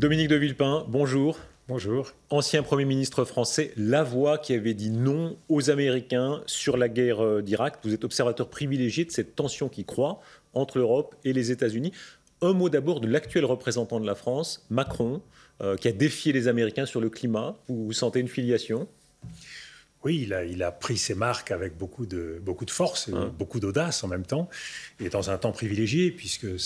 Dominique de Villepin, bonjour. Bonjour. Ancien Premier ministre français, la voix qui avait dit non aux Américains sur la guerre d'Irak. Vous êtes observateur privilégié de cette tension qui croît entre l'Europe et les États-Unis. Un mot d'abord de l'actuel représentant de la France, Macron, qui a défié les Américains sur le climat. Vous sentez une filiation ? Oui, il a pris ses marques avec beaucoup de force, beaucoup d'audace en même temps, et dans un temps privilégié, puisque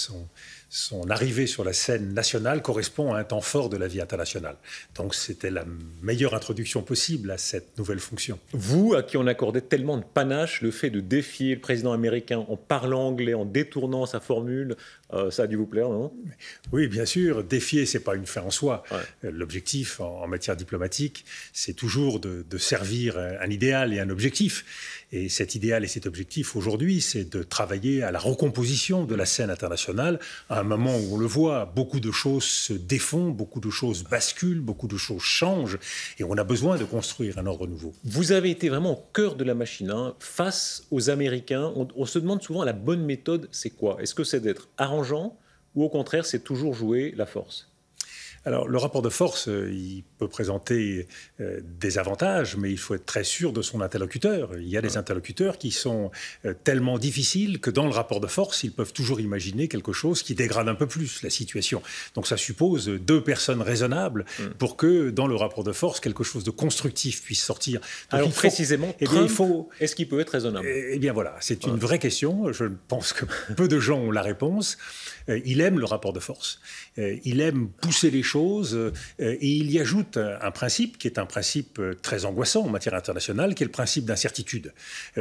son arrivée sur la scène nationale correspond à un temps fort de la vie internationale. Donc c'était la meilleure introduction possible à cette nouvelle fonction. Vous, à qui on accordait tellement de panache, le fait de défier le président américain en parlant anglais, en détournant sa formule, ça a dû vous plaire, non ? Oui, bien sûr. Défier, ce n'est pas une fin en soi. Ouais. L'objectif en matière diplomatique, c'est toujours de servir un idéal et un objectif. Et cet idéal et cet objectif, aujourd'hui, c'est de travailler à la recomposition de la scène internationale à un moment où on le voit, beaucoup de choses se défont, beaucoup de choses basculent, beaucoup de choses changent, et on a besoin de construire un ordre nouveau. Vous avez été vraiment au cœur de la machine, face aux Américains. On se demande souvent la bonne méthode, c'est quoi ? Est-ce que c'est d'être arrangeant ou au contraire, c'est toujours jouer la force ? Alors, le rapport de force, il peut présenter des avantages, mais il faut être très sûr de son interlocuteur. Il y a des interlocuteurs qui sont tellement difficiles que dans le rapport de force, ils peuvent toujours imaginer quelque chose qui dégrade un peu plus la situation. Donc, ça suppose deux personnes raisonnables pour que, dans le rapport de force, quelque chose de constructif puisse sortir. Donc, alors, précisément, est-ce qu'il peut être raisonnable ? Eh bien, voilà, c'est une vraie question. Je pense que peu de gens ont la réponse. Il aime le rapport de force. Il aime pousser les choses et il y ajoute un principe qui est un principe très angoissant en matière internationale, qui est le principe d'incertitude.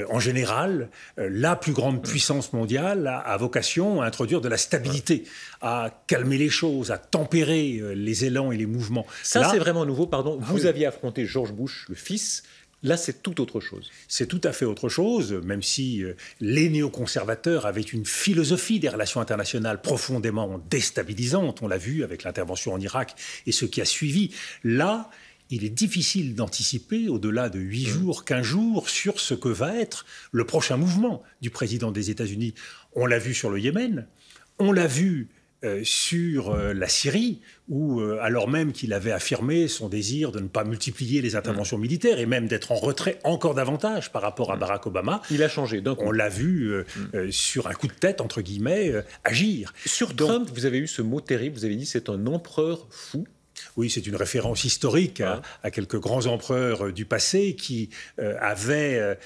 En général, la plus grande puissance mondiale a vocation à introduire de la stabilité, à calmer les choses, à tempérer les élans et les mouvements. Ça, c'est vraiment nouveau, pardon. Vous aviez affronté George Bush, le fils. Là, c'est tout autre chose. C'est tout à fait autre chose, même si les néoconservateurs avaient une philosophie des relations internationales profondément déstabilisante. On l'a vu avec l'intervention en Irak et ce qui a suivi. Là, il est difficile d'anticiper, au-delà de 8 jours, 15 jours, sur ce que va être le prochain mouvement du président des États-Unis. On l'a vu sur le Yémen, on l'a vu sur la Syrie, où, alors même qu'il avait affirmé son désir de ne pas multiplier les interventions militaires et même d'être en retrait encore davantage par rapport à Barack Obama. Il a changé. Donc, on l'a vu sur un coup de tête, entre guillemets, agir. Sur Trump, vous avez eu ce mot terrible, vous avez dit c'est un empereur fou. Oui, c'est une référence historique à quelques grands empereurs du passé qui avaient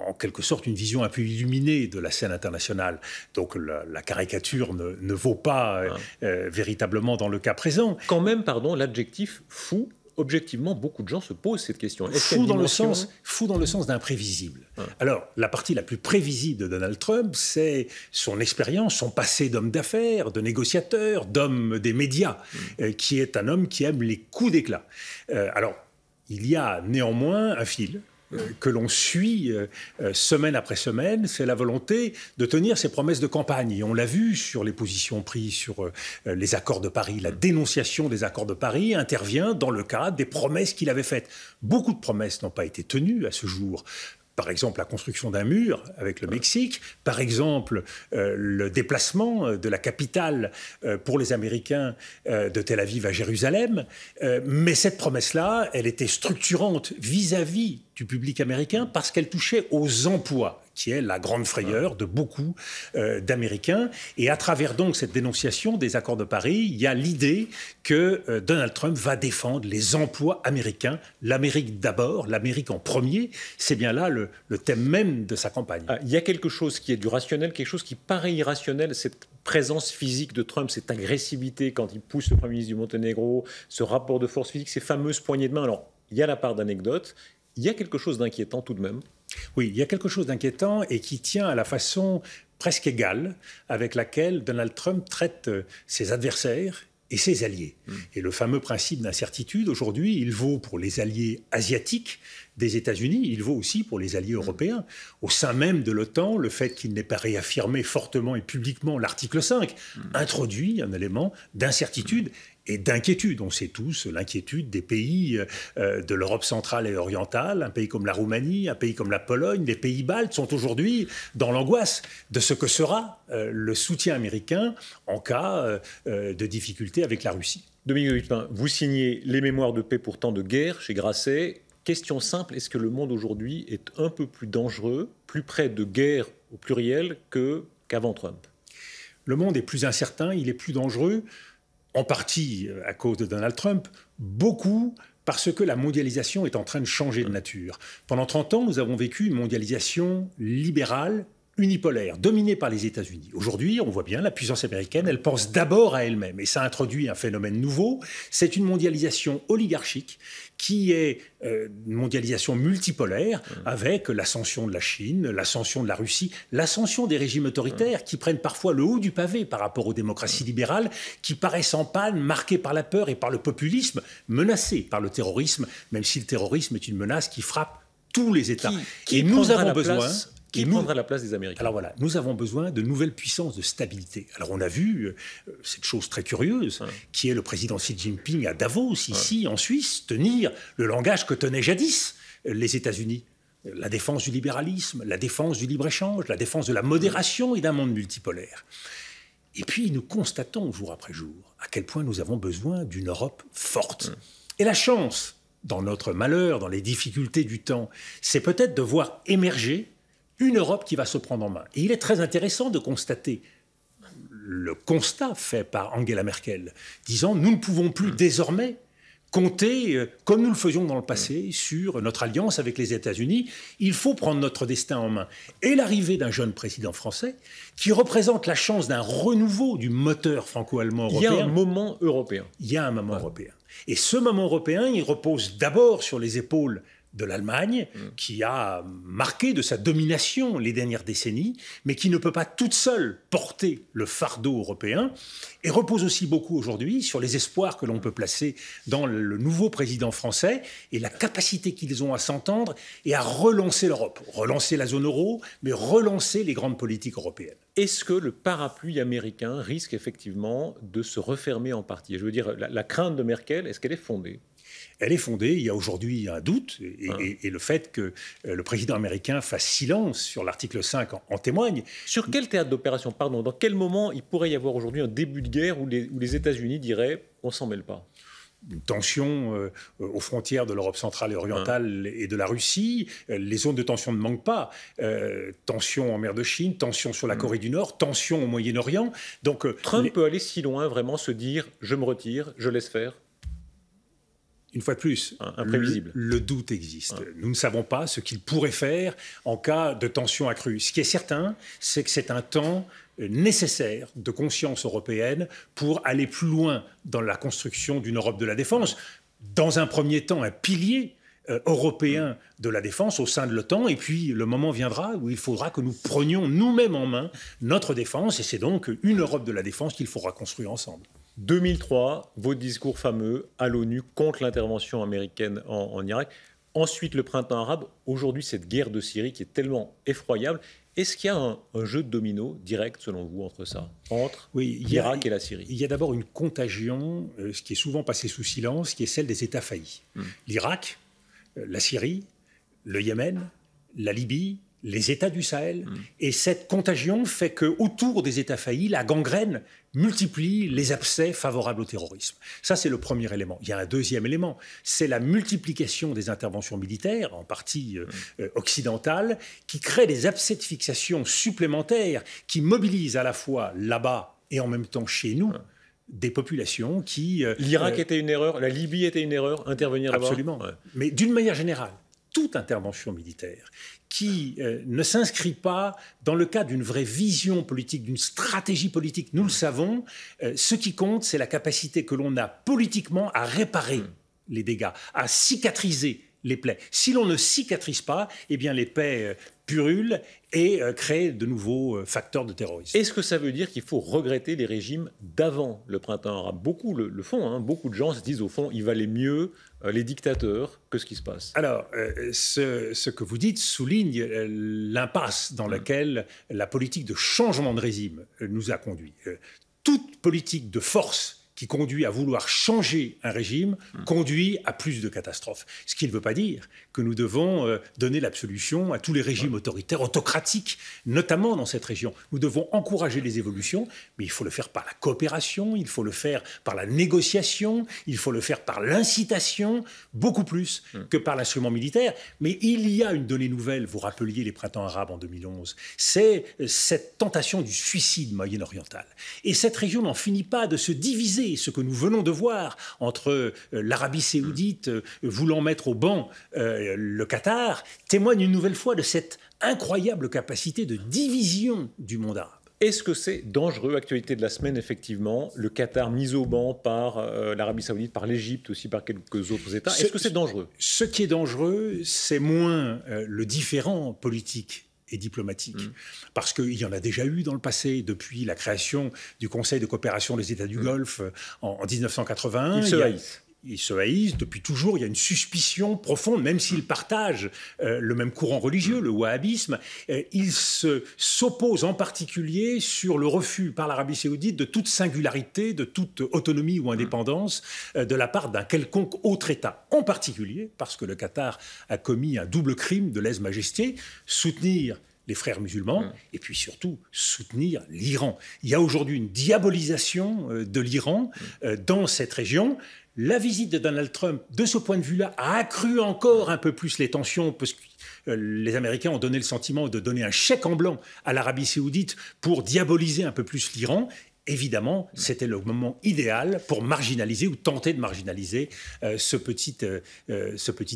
en quelque sorte une vision un peu illuminée de la scène internationale. Donc la caricature ne vaut pas véritablement dans le cas présent. Quand même, pardon, l'adjectif fou, objectivement, beaucoup de gens se posent cette question. Fou dans le sens d'imprévisible. Alors, la partie la plus prévisible de Donald Trump, c'est son expérience, son passé d'homme d'affaires, de négociateur, d'homme des médias, qui est un homme qui aime les coups d'éclat. Alors, il y a néanmoins un fil que l'on suit semaine après semaine, c'est la volonté de tenir ses promesses de campagne. Et on l'a vu sur les positions prises sur les accords de Paris. La dénonciation des accords de Paris intervient dans le cadre des promesses qu'il avait faites. Beaucoup de promesses n'ont pas été tenues à ce jour. Par exemple, la construction d'un mur avec le Mexique, par exemple, le déplacement de la capitale pour les Américains de Tel Aviv à Jérusalem. Mais cette promesse-là, elle était structurante vis-à-vis du public américain parce qu'elle touchait aux emplois, qui est la grande frayeur de beaucoup d'Américains. Et à travers donc cette dénonciation des accords de Paris, il y a l'idée que Donald Trump va défendre les emplois américains, l'Amérique d'abord, l'Amérique en premier. C'est bien là le thème même de sa campagne. Il y a quelque chose qui est du rationnel, quelque chose qui paraît irrationnel, cette présence physique de Trump, cette agressivité quand il pousse le Premier ministre du Monténégro, ce rapport de force physique, ces fameuses poignées de main. Alors, il y a la part d'anecdote, il y a quelque chose d'inquiétant tout de même. Oui, il y a quelque chose d'inquiétant et qui tient à la façon presque égale avec laquelle Donald Trump traite ses adversaires et ses alliés. Et le fameux principe d'incertitude, aujourd'hui, il vaut pour les alliés asiatiques des États-Unis, il vaut aussi pour les alliés européens. Au sein même de l'OTAN, le fait qu'il n'ait pas réaffirmé fortement et publiquement l'article 5 introduit un élément d'incertitude et d'inquiétude. On sait tous l'inquiétude des pays de l'Europe centrale et orientale, un pays comme la Roumanie, un pays comme la Pologne, les pays baltes sont aujourd'hui dans l'angoisse de ce que sera le soutien américain en cas de difficulté avec la Russie. Dominique de Villepin, vous signez les mémoires de paix pour temps de guerre chez Grasset. Question simple, est-ce que le monde aujourd'hui est un peu plus dangereux, plus près de guerre au pluriel qu'avant Trump? Le monde est plus incertain, il est plus dangereux, en partie à cause de Donald Trump, beaucoup parce que la mondialisation est en train de changer de nature. Pendant 30 ans, nous avons vécu une mondialisation libérale, unipolaire, dominée par les États-Unis. Aujourd'hui, on voit bien, la puissance américaine, elle pense d'abord à elle-même. Et ça introduit un phénomène nouveau. C'est une mondialisation oligarchique qui est une mondialisation multipolaire avec l'ascension de la Chine, l'ascension de la Russie, l'ascension des régimes autoritaires qui prennent parfois le haut du pavé par rapport aux démocraties libérales, qui paraissent en panne, marquées par la peur et par le populisme, menacées par le terrorisme, même si le terrorisme est une menace qui frappe tous les États. Qui et nous avons besoin... Qui prendra la place des Américains? Alors voilà, nous avons besoin de nouvelles puissances de stabilité. Alors on a vu cette chose très curieuse, qui est le président Xi Jinping à Davos, ici en Suisse, tenir le langage que tenaient jadis les États-Unis. La défense du libéralisme, la défense du libre-échange, la défense de la modération et d'un monde multipolaire. Et puis nous constatons jour après jour à quel point nous avons besoin d'une Europe forte. Et la chance, dans notre malheur, dans les difficultés du temps, c'est peut-être de voir émerger une Europe qui va se prendre en main. Et il est très intéressant de constater le constat fait par Angela Merkel, disant « nous ne pouvons plus désormais compter, comme nous le faisions dans le passé, sur notre alliance avec les États-Unis. Il faut prendre notre destin en main. » Et l'arrivée d'un jeune président français qui représente la chance d'un renouveau du moteur franco-allemand européen. Il y a un moment européen. Il y a un moment européen. Et ce moment européen, il repose d'abord sur les épaules de l'Allemagne, qui a marqué de sa domination les dernières décennies, mais qui ne peut pas toute seule porter le fardeau européen, et repose aussi beaucoup aujourd'hui sur les espoirs que l'on peut placer dans le nouveau président français et la capacité qu'ils ont à s'entendre et à relancer l'Europe, relancer la zone euro, mais relancer les grandes politiques européennes. Est-ce que le parapluie américain risque effectivement de se refermer en partie? Je veux dire, la crainte de Merkel, est-ce qu'elle est fondée? Elle est fondée, il y a aujourd'hui un doute, et le fait que le président américain fasse silence sur l'article 5 en témoigne. Sur quel théâtre d'opération, pardon, dans quel moment il pourrait y avoir aujourd'hui un début de guerre où les États-Unis diraient « on s'en mêle pas » ? Une tension aux frontières de l'Europe centrale et orientale et de la Russie. Les zones de tension ne manquent pas. Tension en mer de Chine, tension sur la Corée du Nord, tension au Moyen-Orient. Donc, Trump peut aller si loin, vraiment se dire « je me retire, je laisse faire ». Une fois de plus, imprévisible. Le doute existe. Nous ne savons pas ce qu'il pourrait faire en cas de tension accrue. Ce qui est certain, c'est que c'est un temps nécessaire de conscience européenne pour aller plus loin dans la construction d'une Europe de la défense. Dans un premier temps, un pilier européen de la défense au sein de l'OTAN, et puis le moment viendra où il faudra que nous prenions nous-mêmes en main notre défense, et c'est donc une Europe de la défense qu'il faudra construire ensemble. 2003, votre discours fameux à l'ONU contre l'intervention américaine en Irak. Ensuite, le printemps arabe. Aujourd'hui, cette guerre de Syrie qui est tellement effroyable. Est-ce qu'il y a un jeu de domino direct, selon vous, entre ça, entre l'Irak et la Syrie? Il y a d'abord une contagion, ce qui est souvent passé sous silence, qui est celle des États faillis. L'Irak, la Syrie, le Yémen, la Libye, les États du Sahel. Et cette contagion fait qu'autour des États faillis, la gangrène multiplie les abcès favorables au terrorisme. Ça, c'est le premier élément. Il y a un deuxième élément, c'est la multiplication des interventions militaires, en partie occidentales, qui crée des abcès de fixation supplémentaires qui mobilisent à la fois là-bas et en même temps chez nous des populations qui... L'Irak était une erreur, la Libye était une erreur, intervenir là-bas? Absolument. Mais d'une manière générale, toute intervention militaire qui ne s'inscrit pas dans le cadre d'une vraie vision politique, d'une stratégie politique, nous le savons, ce qui compte, c'est la capacité que l'on a politiquement à réparer les dégâts, à cicatriser les plaies. Si l'on ne cicatrise pas, eh bien les plaies purulent et créent de nouveaux facteurs de terrorisme. Est-ce que ça veut dire qu'il faut regretter les régimes d'avant le printemps arabe? Beaucoup le font, hein. Beaucoup de gens se disent au fond, il valait mieux les dictateurs que ce qui se passe. Alors, ce que vous dites souligne l'impasse dans laquelle la politique de changement de régime nous a conduits. Toute politique de force qui qui conduit à vouloir changer un régime conduit à plus de catastrophes. Ce qui ne veut pas dire que nous devons donner l'absolution à tous les régimes autoritaires, autocratiques, notamment dans cette région. Nous devons encourager les évolutions, mais il faut le faire par la coopération, il faut le faire par la négociation, il faut le faire par l'incitation, beaucoup plus que par l'instrument militaire. Mais il y a une donnée nouvelle, vous rappeliez les printemps arabes en 2011, c'est cette tentation du suicide moyen-oriental. Et cette région n'en finit pas de se diviser, ce que nous venons de voir entre l'Arabie saoudite voulant mettre au banc le Qatar, témoigne une nouvelle fois de cette incroyable capacité de division du monde arabe. Est-ce que c'est dangereux, actualité de la semaine, effectivement, le Qatar mis au banc par l'Arabie saoudite, par l'Égypte, aussi par quelques autres États? Est-ce que c'est dangereux? Ce qui est dangereux, c'est moins le différend politique et diplomatique. Parce qu'il y en a déjà eu dans le passé, depuis la création du Conseil de coopération des États du Golfe en 1981. Ils se haïssent depuis toujours, il y a une suspicion profonde, même s'ils partagent le même courant religieux, le wahhabisme. Ils s'opposent en particulier sur le refus par l'Arabie saoudite de toute singularité, de toute autonomie ou indépendance de la part d'un quelconque autre État. En particulier parce que le Qatar a commis un double crime de lèse-majesté, soutenir les frères musulmans, et puis surtout soutenir l'Iran. Il y a aujourd'hui une diabolisation de l'Iran dans cette région. La visite de Donald Trump, de ce point de vue-là, a accru encore un peu plus les tensions, parce que les Américains ont donné le sentiment de donner un chèque en blanc à l'Arabie saoudite pour diaboliser un peu plus l'Iran. Évidemment, c'était le moment idéal pour marginaliser ou tenter de marginaliser ce petit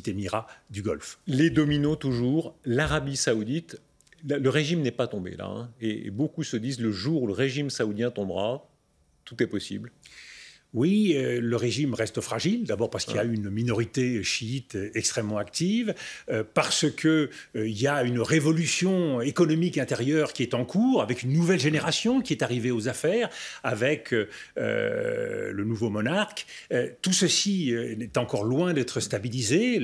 émirat du Golfe. Les dominos toujours, l'Arabie saoudite, le régime n'est pas tombé là, hein, et beaucoup se disent le jour où le régime saoudien tombera, tout est possible. Oui, le régime reste fragile, d'abord parce qu'il y a une minorité chiite extrêmement active, parce qu'il y a une révolution économique intérieure qui est en cours, avec une nouvelle génération qui est arrivée aux affaires, avec le nouveau monarque. Tout ceci est encore loin d'être stabilisé.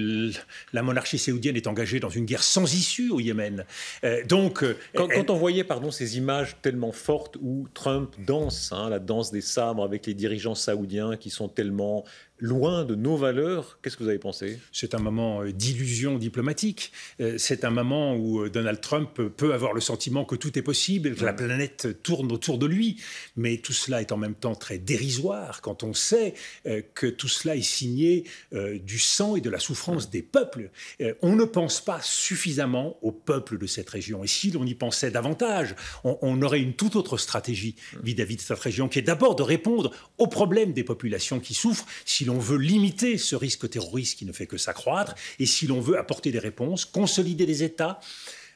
La monarchie saoudienne est engagée dans une guerre sans issue au Yémen. Quand on voyait ces images tellement fortes où Trump danse, la danse des sabres avec les dirigeants saoudiens qui sont tellement loin de nos valeurs, qu'est-ce que vous avez pensé? C'est un moment d'illusion diplomatique. C'est un moment où Donald Trump peut avoir le sentiment que tout est possible, que la planète tourne autour de lui. Mais tout cela est en même temps très dérisoire quand on sait que tout cela est signé du sang et de la souffrance des peuples. On ne pense pas suffisamment aux peuples de cette région. Et si l'on y pensait davantage, on aurait une toute autre stratégie vis-à-vis de cette région, qui est d'abord de répondre aux problèmes des populations qui souffrent, si l'on veut limiter ce risque terroriste qui ne fait que s'accroître, et si l'on veut apporter des réponses, consolider les États,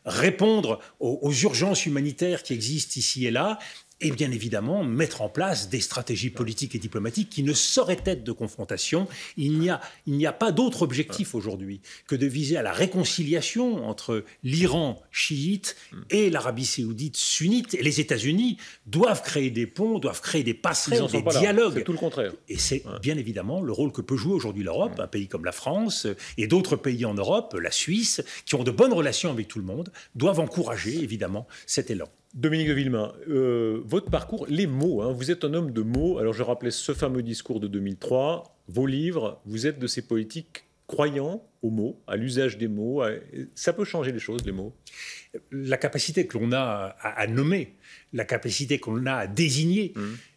répondre aux urgences humanitaires qui existent ici et là, et bien évidemment mettre en place des stratégies politiques et diplomatiques qui ne sauraient être de confrontation. Il n'y a pas d'autre objectif aujourd'hui que de viser à la réconciliation entre l'Iran chiite et l'Arabie saoudite sunnite. Et les États-Unis doivent créer des ponts, doivent créer des passerelles, des dialogues. C'est tout le contraire. Et c'est bien évidemment le rôle que peut jouer aujourd'hui l'Europe, un pays comme la France et d'autres pays en Europe, la Suisse, qui ont de bonnes relations avec tout le monde, doivent encourager évidemment cet élan. Dominique de Villemain, votre parcours, les mots, vous êtes un homme de mots. Alors je rappelais ce fameux discours de 2003, vos livres, vous êtes de ces politiques croyants aux mots, à l'usage des mots. Ça peut changer les choses, les mots? La capacité que l'on a à nommer, la capacité qu'on a à désigner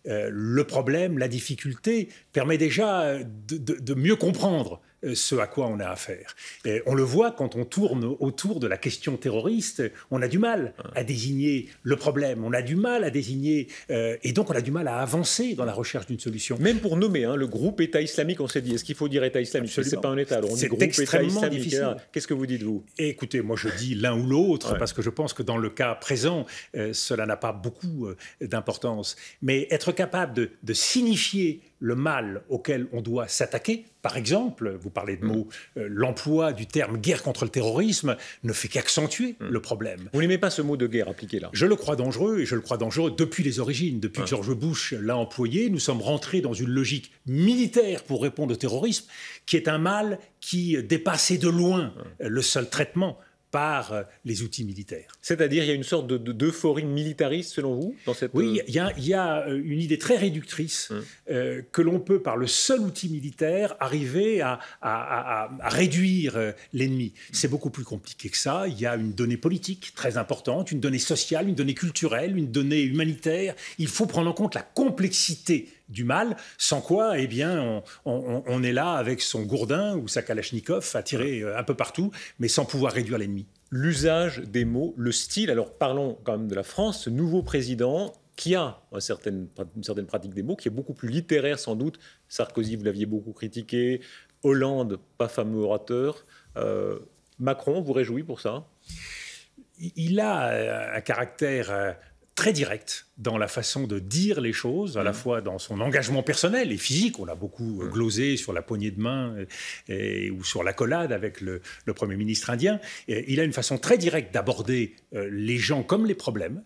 le problème, la difficulté, permet déjà de mieux comprendre ce à quoi on a affaire. Et on le voit quand on tourne autour de la question terroriste, on a du mal à désigner le problème, on a du mal à désigner, et donc on a du mal à avancer dans la recherche d'une solution. Même pour nommer le groupe État islamique, on s'est dit, est-ce qu'il faut dire État islamique? C'est pas un État, alors on dit groupe État islamique. Difficile. Qu'est-ce que vous dites, vous? Écoutez, moi je dis l'un ou l'autre, parce que je pense que dans le cas présent, cela n'a pas beaucoup d'importance. Mais être capable de signifier le mal auquel on doit s'attaquer, par exemple, vous parlez de mots, l'emploi du terme guerre contre le terrorisme ne fait qu'accentuer le problème. Vous n'aimez pas ce mot de guerre appliqué là? Je le crois dangereux, et je le crois dangereux depuis les origines. Depuis que George Bush l'a employé, nous sommes rentrés dans une logique militaire pour répondre au terrorisme, qui est un mal qui dépassait de loin le seul traitement par les outils militaires. C'est-à-dire, il y a une sorte d'euphorie militariste, selon vous, dans cette... Oui, il y a une idée très réductrice que l'on peut, par le seul outil militaire, arriver à réduire l'ennemi. C'est beaucoup plus compliqué que ça. Il y a une donnée politique très importante, une donnée sociale, une donnée culturelle, une donnée humanitaire. Il faut prendre en compte la complexité du mal, sans quoi, eh bien, on est là avec son gourdin ou sa kalachnikov à tirer un peu partout, mais sans pouvoir réduire l'ennemi. L'usage des mots, le style. Alors parlons quand même de la France, ce nouveau président qui a une certaine pratique des mots, qui est beaucoup plus littéraire sans doute. Sarkozy, vous l'aviez beaucoup critiqué. Hollande, pas fameux orateur. Macron, vous réjouit pour ça? Il a un caractère très direct dans la façon de dire les choses, à la fois dans son engagement personnel et physique. On a beaucoup glosé sur la poignée de main ou sur l'accolade avec le Premier ministre indien. Et il a une façon très directe d'aborder les gens comme les problèmes.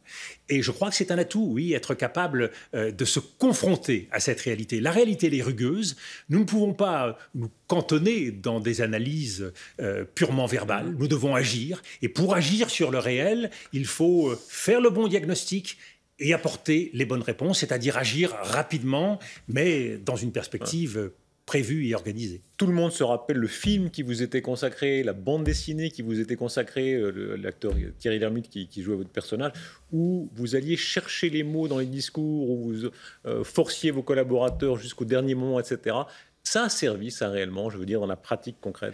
Et je crois que c'est un atout, oui, être capable de se confronter à cette réalité. La réalité, elle est rugueuse. Nous ne pouvons pas nous cantonner dans des analyses purement verbales. Nous devons agir. Et pour agir sur le réel, il faut faire le bon diagnostic et apporter les bonnes réponses, c'est-à-dire agir rapidement, mais dans une perspective prévue et organisée. Tout le monde se rappelle le film qui vous était consacré, la bande dessinée qui vous était consacrée, l'acteur Thierry Lhermitte qui jouait votre personnage, où vous alliez chercher les mots dans les discours, où vous forciez vos collaborateurs jusqu'au dernier moment, etc. Ça a servi, ça, réellement, je veux dire, dans la pratique concrète?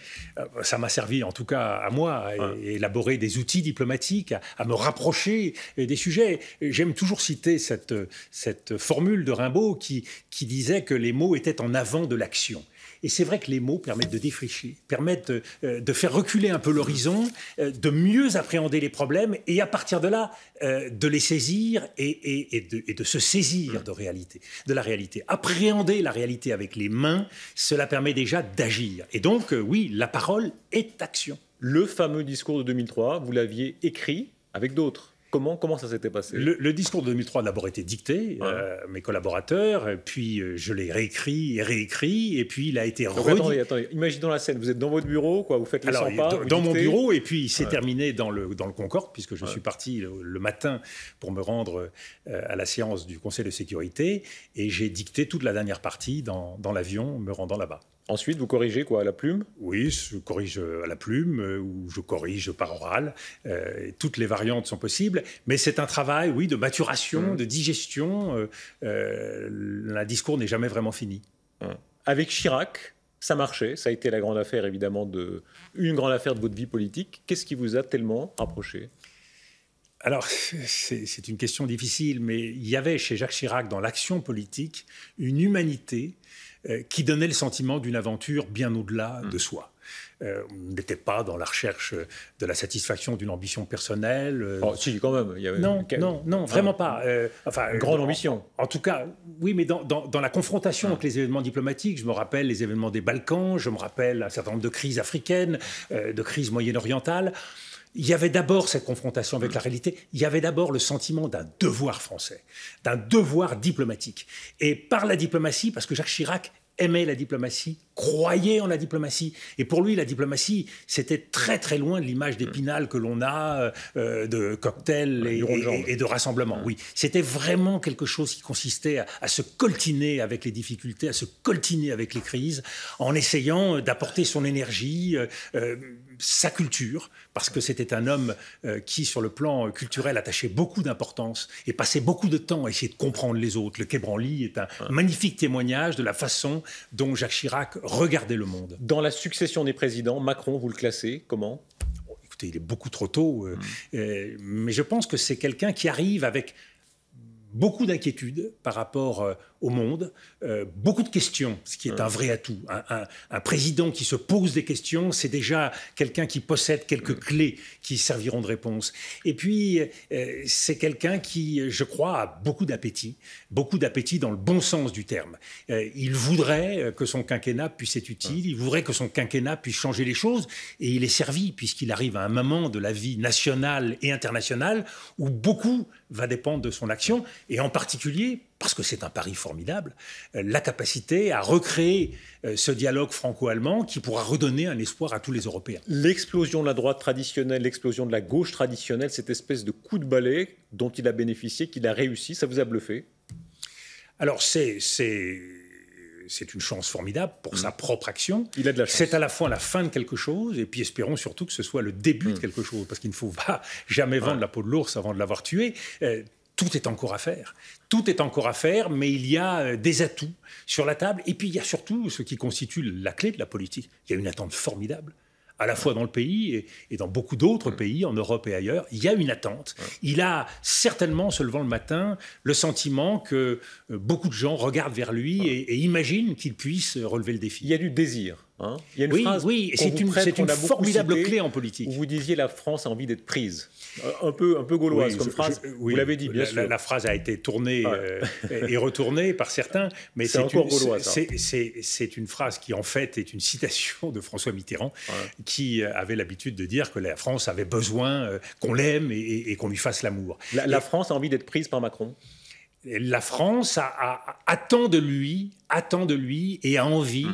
Ça m'a servi, en tout cas, à moi, à élaborer des outils diplomatiques, à me rapprocher des sujets. J'aime toujours citer cette formule de Rimbaud qui disait que les mots étaient en avant de l'action. Et c'est vrai que les mots permettent de défricher, permettent de faire reculer un peu l'horizon, de mieux appréhender les problèmes et à partir de là, de les saisir et de se saisir de la réalité. Appréhender la réalité avec les mains, cela permet déjà d'agir. Et donc, oui, la parole est action. Le fameux discours de 2003, vous l'aviez écrit avec d'autres. Comment ça s'était passé? Le discours de 2003 a d'abord été dicté à mes collaborateurs, puis je l'ai réécrit et réécrit, et puis il a été redit. Attendez, imaginons la scène, vous êtes dans votre bureau, quoi, vous faites les 100 pas. Dans mon bureau, et puis il s'est terminé dans le Concorde, puisque je suis parti le matin pour me rendre à la séance du Conseil de sécurité, et j'ai dicté toute la dernière partie dans l'avion, me rendant là-bas. Ensuite, vous corrigez quoi, à la plume? Oui, je corrige à la plume ou je corrige par oral. Toutes les variantes sont possibles, mais c'est un travail, oui, de maturation, de digestion. Un discours n'est jamais vraiment fini. Avec Chirac, ça marchait. Ça a été la grande affaire, évidemment, une grande affaire de votre vie politique. Qu'est-ce qui vous a tellement rapproché? Alors, c'est une question difficile, mais il y avait chez Jacques Chirac, dans l'action politique, une humanité qui donnait le sentiment d'une aventure bien au-delà de soi. On n'était pas dans la recherche de la satisfaction d'une ambition personnelle. Oh, si, quand même. Il y avait non, vraiment pas. Une grande ambition. En tout cas, oui, mais dans la confrontation avec les événements diplomatiques, je me rappelle les événements des Balkans, je me rappelle un certain nombre de crises africaines, de crises moyen-orientales. Il y avait d'abord cette confrontation avec la réalité, il y avait d'abord le sentiment d'un devoir français, d'un devoir diplomatique. Et par la diplomatie, parce que Jacques Chirac aimait la diplomatie, croyait en la diplomatie. Et pour lui, la diplomatie, c'était très très loin de l'image d'Épinal que l'on a de cocktails et de rassemblements. Oui, c'était vraiment quelque chose qui consistait à se coltiner avec les difficultés, à se coltiner avec les crises, en essayant d'apporter son énergie, sa culture, parce que c'était un homme qui, sur le plan culturel, attachait beaucoup d'importance et passait beaucoup de temps à essayer de comprendre les autres. Le Quai Branly est un magnifique témoignage de la façon dont Jacques Chirac regardait le monde. Dans la succession des présidents, Macron, vous le classez comment? Écoutez, il est beaucoup trop tôt, mais je pense que c'est quelqu'un qui arrive avec beaucoup d'inquiétudes par rapport au monde, beaucoup de questions, ce qui est un vrai atout. Un président qui se pose des questions, c'est déjà quelqu'un qui possède quelques clés qui serviront de réponse. Et puis, c'est quelqu'un qui, je crois, a beaucoup d'appétit dans le bon sens du terme. Il voudrait que son quinquennat puisse être utile, il voudrait que son quinquennat puisse changer les choses, et il est servi, puisqu'il arrive à un moment de la vie nationale et internationale où beaucoup va dépendre de son action, et en particulier parce que c'est un pari formidable, la capacité à recréer ce dialogue franco-allemand qui pourra redonner un espoir à tous les Européens. L'explosion de la droite traditionnelle, l'explosion de la gauche traditionnelle, cette espèce de coup de balai dont il a bénéficié, qu'il a réussi, ça vous a bluffé? Alors c'est une chance formidable pour sa propre action. Il a de la chance. C'est à la fois la fin de quelque chose, et puis espérons surtout que ce soit le début de quelque chose, parce qu'il ne faut pas jamais vendre la peau de l'ours avant de l'avoir tué. Tout est encore à faire. Tout est encore à faire, mais il y a des atouts sur la table. Et puis il y a surtout ce qui constitue la clé de la politique. Il y a une attente formidable, à la fois dans le pays et dans beaucoup d'autres pays, en Europe et ailleurs. Il y a une attente. Il a certainement, se levant le matin, le sentiment que beaucoup de gens regardent vers lui et imaginent qu'il puisse relever le défi. Il y a du désir. Hein, il y a une phrase et c'est une formidable clé en politique. Où vous disiez la France a envie d'être prise. Un peu gauloise comme phrase. Vous l'avez dit, bien sûr. La phrase a été tournée et retournée par certains, mais c'est encore gaulois. C'est une phrase qui en fait est une citation de François Mitterrand, qui avait l'habitude de dire que la France avait besoin qu'on l'aime et qu'on lui fasse l'amour. La France a envie d'être prise par Macron. La France attend de lui et a envie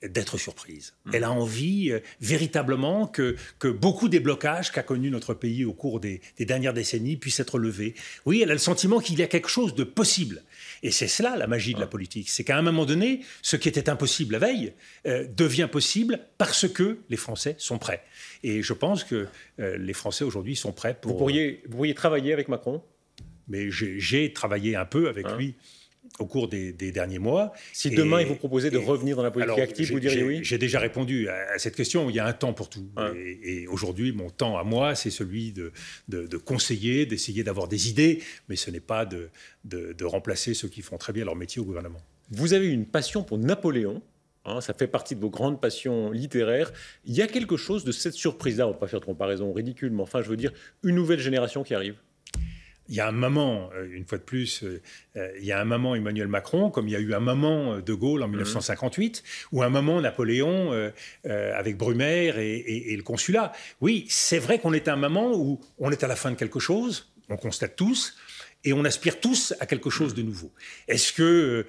d'être surprise. Elle a envie véritablement que beaucoup des blocages qu'a connus notre pays au cours des dernières décennies puissent être levés. Oui, elle a le sentiment qu'il y a quelque chose de possible. Et c'est cela la magie de la politique. C'est qu'à un moment donné, ce qui était impossible la veille devient possible parce que les Français sont prêts. Et je pense que les Français aujourd'hui sont prêts pour... Vous pourriez travailler avec Macron ? Mais j'ai travaillé un peu avec lui au cours des derniers mois. Si demain il vous proposait de revenir dans la politique active, vous diriez oui? J'ai déjà répondu à cette question. Il y a un temps pour tout. Et aujourd'hui, mon temps à moi, c'est celui de conseiller, d'essayer d'avoir des idées, mais ce n'est pas de remplacer ceux qui font très bien leur métier au gouvernement. Vous avez une passion pour Napoléon. Ça fait partie de vos grandes passions littéraires. Il y a quelque chose de cette surprise-là, on ne va pas faire de comparaison ridicule, mais enfin, je veux dire, une nouvelle génération qui arrive. Il y a un moment, une fois de plus, il y a un moment Emmanuel Macron, comme il y a eu un moment De Gaulle en 1958, ou un moment Napoléon avec Brumaire et le consulat. Oui, c'est vrai qu'on est à un moment où on est à la fin de quelque chose, on constate tous, et on aspire tous à quelque chose de nouveau. Est-ce que,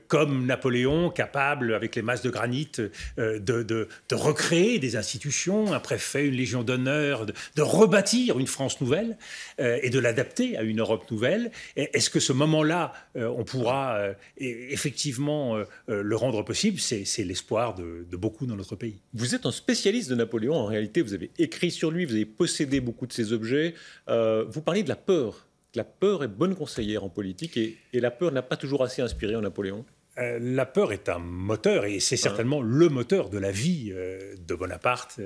comme Napoléon, capable, avec les masses de granit, de recréer des institutions, un préfet, une légion d'honneur, de rebâtir une France nouvelle et de l'adapter à une Europe nouvelle, est-ce que ce moment-là, on pourra effectivement le rendre possible? C'est l'espoir de beaucoup dans notre pays. Vous êtes un spécialiste de Napoléon. En réalité, vous avez écrit sur lui, vous avez possédé beaucoup de ses objets. Vous parlez de la peur. La peur est bonne conseillère en politique et la peur n'a pas toujours assez inspiré en Napoléon. La peur est un moteur et c'est certainement le moteur de la vie de Bonaparte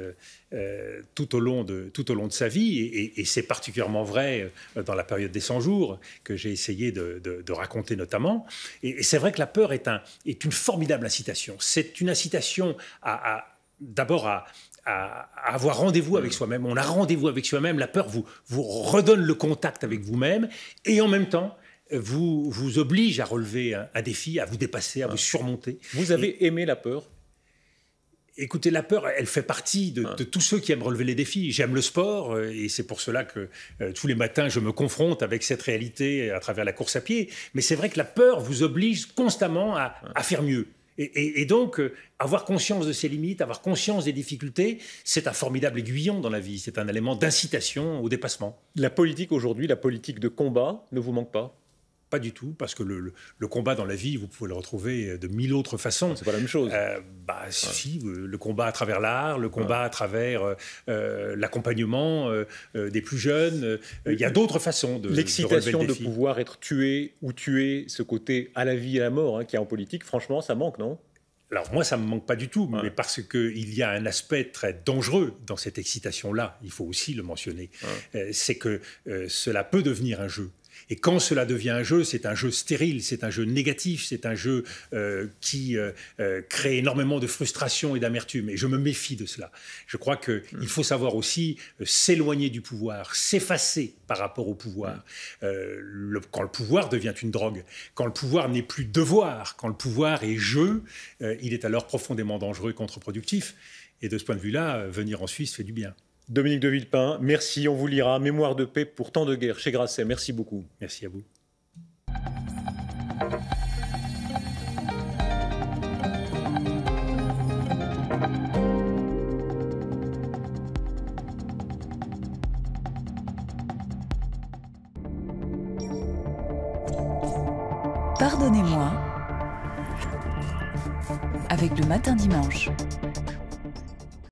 tout au long de sa vie et c'est particulièrement vrai dans la période des 100 jours que j'ai essayé de raconter notamment. Et c'est vrai que la peur est une formidable incitation. C'est une incitation d'abord à avoir rendez-vous avec soi-même. On a rendez-vous avec soi-même. La peur vous redonne le contact avec vous-même et en même temps vous oblige à relever un défi, à vous dépasser, à vous surmonter. Vous avez aimé la peur? Écoutez, la peur, elle fait partie de tous ceux qui aiment relever les défis. J'aime le sport et c'est pour cela que tous les matins, je me confronte avec cette réalité à travers la course à pied. Mais c'est vrai que la peur vous oblige constamment à faire mieux. Et donc, avoir conscience de ses limites, avoir conscience des difficultés, c'est un formidable aiguillon dans la vie. C'est un élément d'incitation au dépassement. La politique aujourd'hui, la politique de combat, ne vous manque pas? Pas du tout, parce que le combat dans la vie, vous pouvez le retrouver de 1000 autres façons. C'est pas la même chose. Si, le combat à travers l'art, le combat à travers l'accompagnement des plus jeunes. Il y a d'autres façons de l'excitation relever le défi. De pouvoir être tué ou tuer, ce côté à la vie et à la mort qu'il y a en politique, franchement, ça manque, non? Alors moi, ça ne me manque pas du tout, mais parce qu'il y a un aspect très dangereux dans cette excitation-là, il faut aussi le mentionner, c'est que cela peut devenir un jeu. Et quand cela devient un jeu, c'est un jeu stérile, c'est un jeu négatif, c'est un jeu qui crée énormément de frustration et d'amertume. Et je me méfie de cela. Je crois qu'il faut savoir aussi s'éloigner du pouvoir, s'effacer par rapport au pouvoir. Quand le pouvoir devient une drogue, quand le pouvoir n'est plus devoir, quand le pouvoir est jeu, il est alors profondément dangereux et contre-productif. Et de ce point de vue-là, venir en Suisse fait du bien. Dominique de Villepin, merci, on vous lira Mémoire de paix pour tant de guerres chez Grasset. Merci beaucoup. Merci à vous. Pardonnez-moi avec le Matin Dimanche.